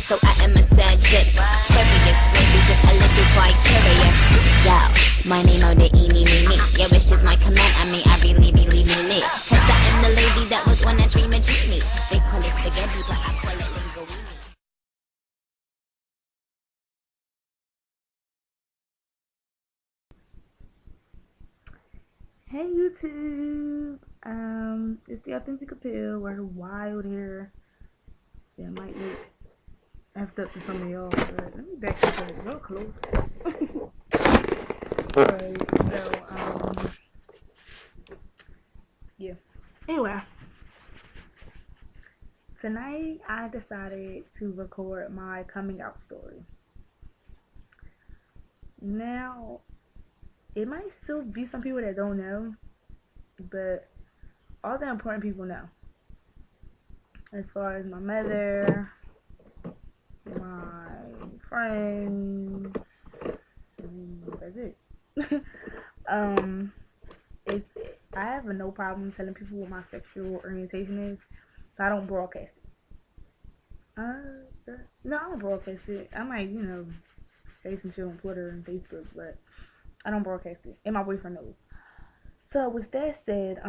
so I am a sadist. Curious, maybe just a little quite curious. Yo, my name on the me. Your wish is my command, I really believe in it. Cause I am the lady that was one that dream of genie. They call it spaghetti, but I call it linguine. Hey YouTube, it's the Authentic Appeal. We're wild here. Yeah, might look effed up to some of y'all, but let me back this up real close. Alright, so, yeah. Anyway, tonight I decided to record my coming out story. Now, it might still be some people that don't know, but all the important people know. As far as my mother, my friends, that's it. It's, I have no problem telling people what my sexual orientation is, but I don't broadcast it. No, I don't broadcast it. I might, say some shit on Twitter and Facebook, but I don't broadcast it, and my boyfriend knows. So with that said,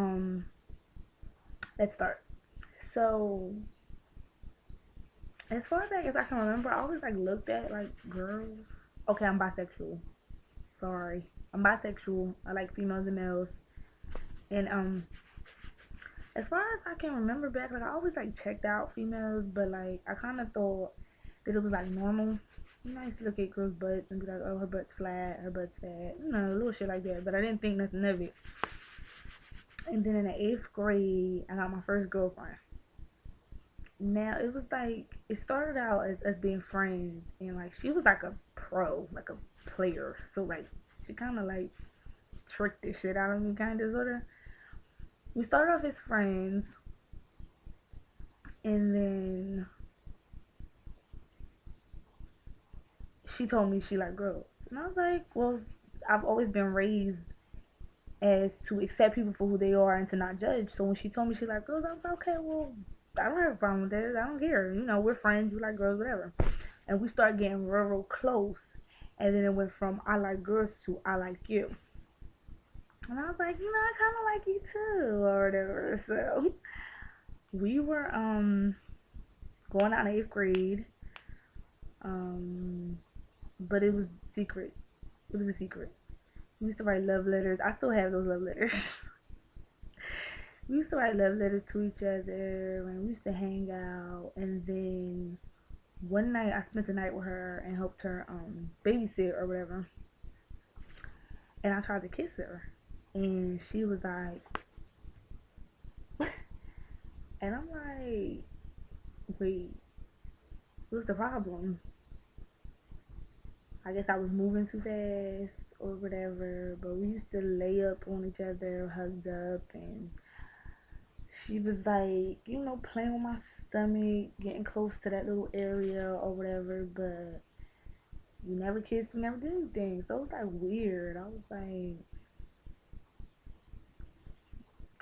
let's start. So as far back as I can remember, I always looked at girls. Okay, I'm bisexual. Sorry, I'm bisexual. I like females and males. And as far as I can remember back, I always checked out females, but I kind of thought that it was normal. I used to look at girls' butts and be like, oh, her butt's flat, her butt's fat, little shit like that. But I didn't think nothing of it. And then in the 8th grade, I got my first girlfriend. Now it was it started out as us being friends, and she was a pro, a player. So she kind of tricked the shit out of me, kind of, sort of. We started off as friends, and then she told me she liked girls. And I was like, well, I've always been raised as to accept people for who they are and to not judge. So when she told me she liked girls, I was like, okay, well, I don't have a problem with that. I don't care. We're friends. You like girls, whatever. And we started getting real close. And then it went from I like girls to I like you. And I was like, I kind of like you too, or whatever. So we were going out in 8th grade. But it was secret. It was a secret. We used to write love letters. I still have those love letters. We used to write love letters to each other, and we used to hang out. And then one night I spent the night with her and helped her babysit or whatever. And I tried to kiss her, and she was like, and I'm like, wait, what's the problem? I guess I was moving too fast or whatever, but we used to lay up on each other, hugged up, and she was playing with my stomach, getting close to that little area or whatever, but we never kissed, we never did anything. So it was weird. I was like,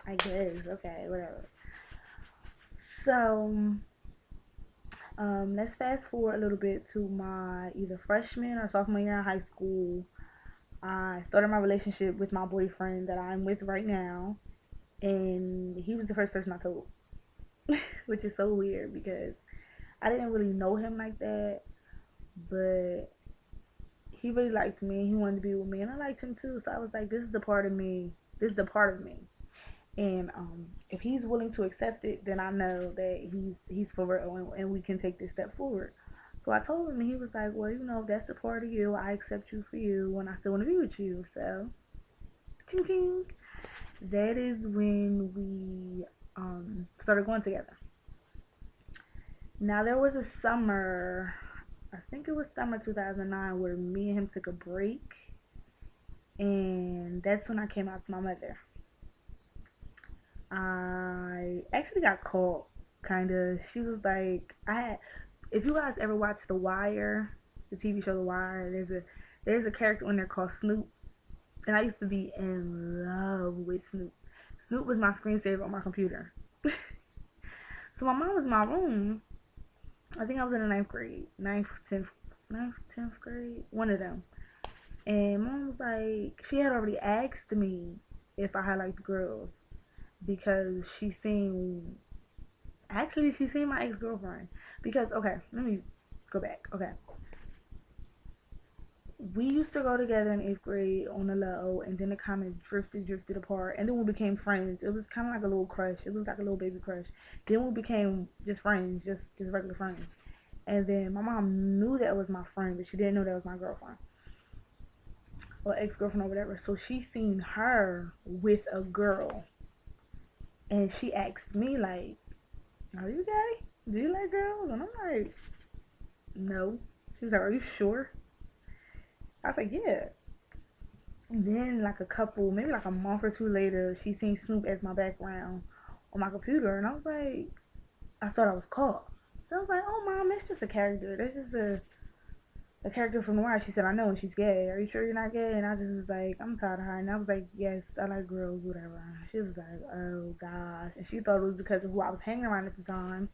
I guess, okay, whatever. So let's fast forward a little bit to my either freshman or sophomore year in high school. I started my relationship with my boyfriend that I'm with right now, and he was the first person I told, which is so weird because I didn't really know him like that, but he really liked me. He wanted to be with me, and I liked him too. So I was like, this is a part of me. This is a part of me. And if he's willing to accept it, then I know that he's for real, and we can take this step forward. So I told him, and he was like, well, if that's a part of you, I accept you for you, and I still want to be with you. So, ching ching. That is when we started going together. Now, there was a summer, I think it was summer 2009, where me and him took a break, and that's when I came out to my mother. I actually got caught, kind of. She was like, if you guys ever watch The Wire, the TV show The Wire, there's a character in there called Snoop, and I used to be in love with Snoop. Snoop was my screensaver on my computer. So my mom was in my room, I think I was in the ninth grade, tenth grade, one of them. And mom was like, she had already asked me if I had liked girls because she seen my ex girlfriend. Because, okay, let me go back. Okay. We used to go together in eighth grade on the low, and then it kind of drifted apart, and then we became friends. It was kind of like a little crush. It was like a little baby crush. Then we became just friends, just regular friends. And then my mom knew that was my friend, but she didn't know that was my girlfriend or ex girlfriend or whatever. So she seen her with a girl, and she asked me like, "Are you gay? Do you like girls?" And I'm like, "No." She was like, "Are you sure?" I was like, "Yeah." And then like maybe like a month or two later, she seen Snoop as my background on my computer, and I was like, I thought I was caught. So I was like, "Oh, mom, that's just a character. That's just a character from the wire." She said, "I know, and she's gay. Are you sure you're not gay?" And I just was like, "I'm tired of her." And I was like, "Yes, I like girls, whatever." She was like, "Oh gosh," and she thought it was because of who I was hanging around at the time.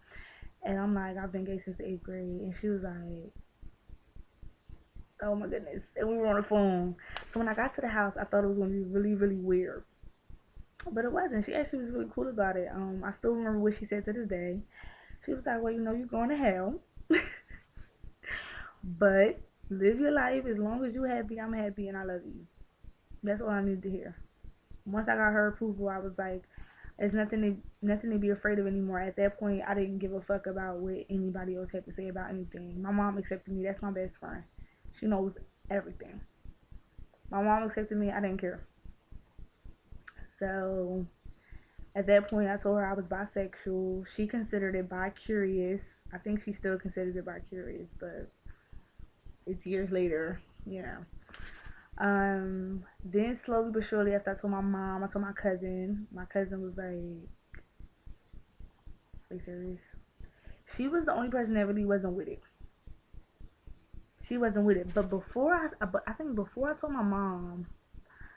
And I'm like, "I've been gay since the eighth grade," and she was like, "Oh my goodness." And we were on the phone. So when I got to the house, I thought it was gonna be really, really weird. But it wasn't. She actually was really cool about it. I still remember what she said to this day. She was like, "Well, you're going to hell. But live your life as long as you're happy, I'm happy, and I love you." That's all I needed to hear. Once I got her approval, I was like, "It's nothing to be afraid of anymore." At that point, I didn't give a fuck about what anybody else had to say about anything. My mom accepted me. That's my best friend. She knows everything. My mom accepted me. I didn't care. So at that point, I told her I was bisexual. She considered it bi-curious. I think she still considers it bi-curious, but it's years later, you know. Then slowly but surely, after I told my mom, I told my cousin. My cousin was like, "Are you serious?" She was the only person that really wasn't with it. She wasn't with it. But I think before I told my mom,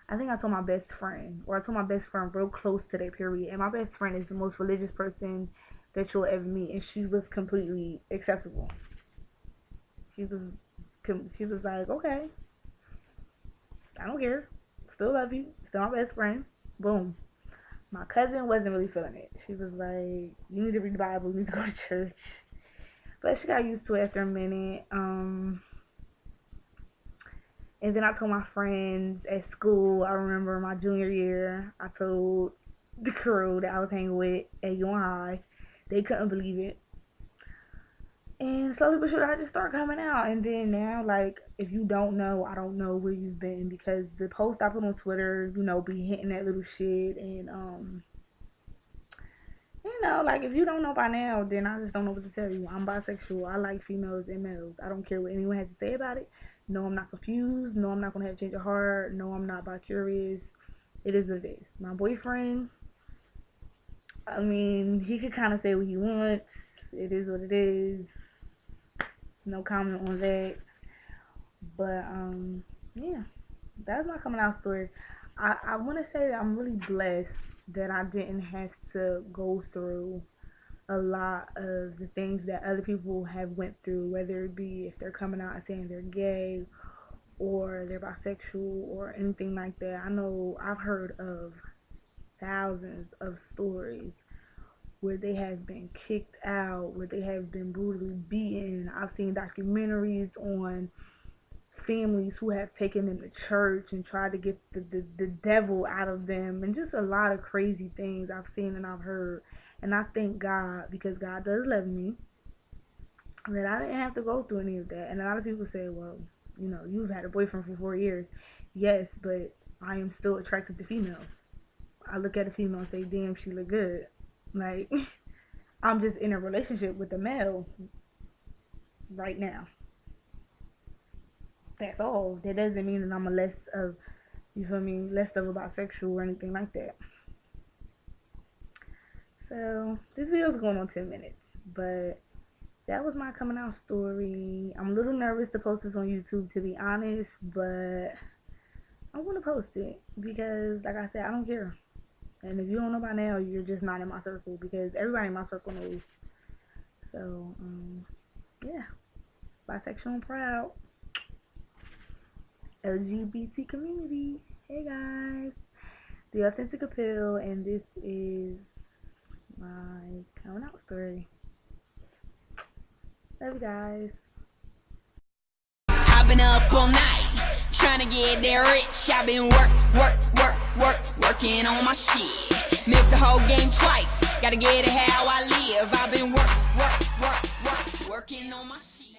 I think I told my best friend, or I told my best friend real close to that period. And my best friend is the most religious person that you'll ever meet, and she was completely acceptable. She was, she was like, "Okay, I don't care, still love you, still my best friend." Boom. My cousin wasn't really feeling it. She was like, "You need to read the Bible. You need to go to church." But she got used to it after a minute. And then I told my friends at school. I remember my junior year, I told the crew that I was hanging with at UN High. They couldn't believe it. And slowly but surely, I just started coming out. And then now, like, if you don't know, I don't know where you've been, because the post I put on Twitter, be hitting that little shit. And, like, if you don't know by now, then I just don't know what to tell you. I'm bisexual. I like females and males. I don't care what anyone has to say about it. No, I'm not confused. No, I'm not going to have to change of heart. No, I'm not bi-curious. It is what it is. My boyfriend, I mean, he could kind of say what he wants. It is what it is. No comment on that. But, yeah, that's my coming out story. I want to say that I'm really blessed that I didn't have to go through a lot of the things that other people have went through, whether it be if they're coming out and saying they're gay or they're bisexual or anything like that. I know I've heard of thousands of stories where they have been kicked out, where they have been brutally beaten. I've seen documentaries on families who have taken them to church and tried to get the devil out of them, and just a lot of crazy things I've seen and I've heard. And I thank God, because God does love me, that I didn't have to go through any of that. And a lot of people say, "Well, you've had a boyfriend for 4 years." Yes, but I am still attracted to females. I look at a female and say, "Damn, she look good." Like, I'm just in a relationship with a male right now. That's all. That doesn't mean that I'm a less of, you feel me, less of a bisexual or anything like that. So this video is going on 10 minutes, but that was my coming out story. I'm a little nervous to post this on YouTube, to be honest, but I'm gonna post it because, like I said, I don't care. And if you don't know by now, you're just not in my circle, because everybody in my circle knows. So yeah, bisexual and proud. LGBT community. Hey guys, the authentic appeal, and this is my coming out story. Love you guys. I've been up all night, trying to get that rich. I've been working on my shit. Milk the whole game twice, gotta get it how I live. I've been working on my shit.